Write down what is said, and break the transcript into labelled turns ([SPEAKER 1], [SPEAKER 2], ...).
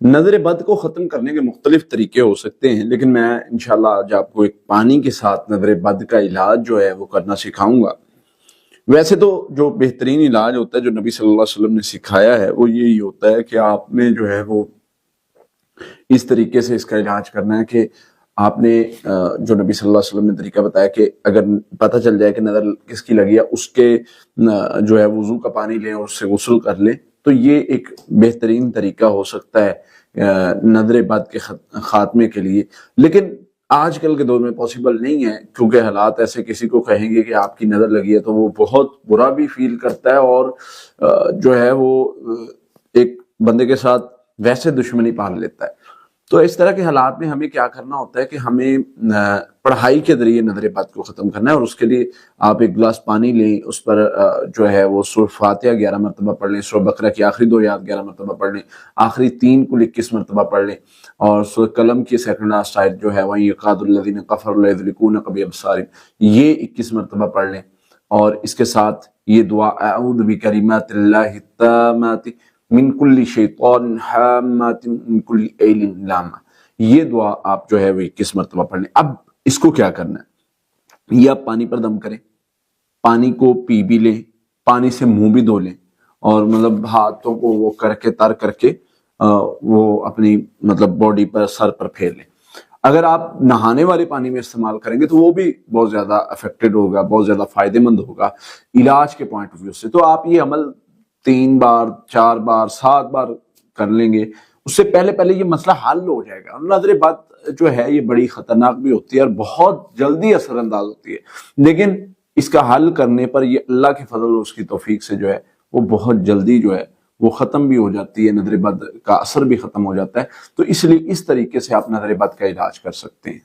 [SPEAKER 1] نظر بد کو ختم کرنے کے مختلف طریقے ہو سکتے ہیں، لیکن میں انشاءاللہ آج آپ کو ایک پانی کے ساتھ نظر بد کا علاج جو ہے وہ کرنا سکھاؤں گا۔ ویسے تو جو بہترین علاج ہوتا ہے جو نبی صلی اللہ علیہ وسلم نے سکھایا ہے وہ یہی ہوتا ہے کہ آپ نے جو ہے وہ اس طریقے سے اس کا علاج کرنا ہے کہ آپ نے جو نبی صلی اللہ علیہ وسلم نے طریقہ بتایا کہ اگر پتہ چل جائے کہ نظر کس کی لگی ہے، اس کے جو ہے وضو کا پانی لیں اور اس سے غسل کر لیں، تو یہ ایک بہترین طریقہ ہو سکتا ہے نظر بد کے خاتمے کے لیے۔ لیکن آج کل کے دور میں پاسبل نہیں ہے، کیونکہ حالات ایسے، کسی کو کہیں گے کہ آپ کی نظر لگی ہے تو وہ بہت برا بھی فیل کرتا ہے اور جو ہے وہ ایک بندے کے ساتھ ویسے دشمنی پال لیتا ہے۔ تو اس طرح کے حالات میں ہمیں کیا کرنا ہوتا ہے کہ ہمیں پڑھائی کے ذریعے نظر بد کو ختم کرنا ہے، اور اس کے لیے آپ ایک گلاس پانی لیں، اس پر جو ہے وہ سورہ فاتحہ 11 مرتبہ پڑھ لیں، سورہ بقرہ کی آخری 2 آیات 11 مرتبہ پڑھ لیں، آخری 3 کل 21 مرتبہ پڑھ لیں، اور سورہ قلم کی سیکنڈ لاسٹ آیت جو ہے وہیں یکاد الذین کفروا لیزلقون بابصارہم، یہ 21 مرتبہ پڑھ لیں، اور اس کے ساتھ یہ دعا اعوذ بکلمات اللہ التامات من کل شیطان حامات من کل عین لامہ، یہ دعا آپ جو ہے وہ 21 مرتبہ پڑھ لیں۔ اب اس کو کیا کرنا ہے، یہ آپ پانی پر دم کریں، پانی کو پی بھی لیں، پانی سے منہ بھی دھو لیں، اور مطلب ہاتھوں کو وہ کر کے تر کر کے وہ اپنی مطلب باڈی پر، سر پر پھیر لیں۔ اگر آپ نہانے والے پانی میں استعمال کریں گے تو وہ بھی بہت زیادہ افیکٹڈ ہوگا، بہت زیادہ فائدہ مند ہوگا علاج کے پوائنٹ آف ویو سے۔ تو آپ یہ عمل 3 بار 4 بار 7 بار کر لیں گے، اس سے پہلے یہ مسئلہ حل ہو جائے گا۔ اور نظر بد جو ہے یہ بڑی خطرناک بھی ہوتی ہے اور بہت جلدی اثر انداز ہوتی ہے، لیکن اس کا حل کرنے پر یہ اللہ کے فضل اور اس کی توفیق سے جو ہے وہ بہت جلدی جو ہے وہ ختم بھی ہو جاتی ہے، نظر بد کا اثر بھی ختم ہو جاتا ہے۔ تو اس لیے اس طریقے سے آپ نظر بد کا علاج کر سکتے ہیں۔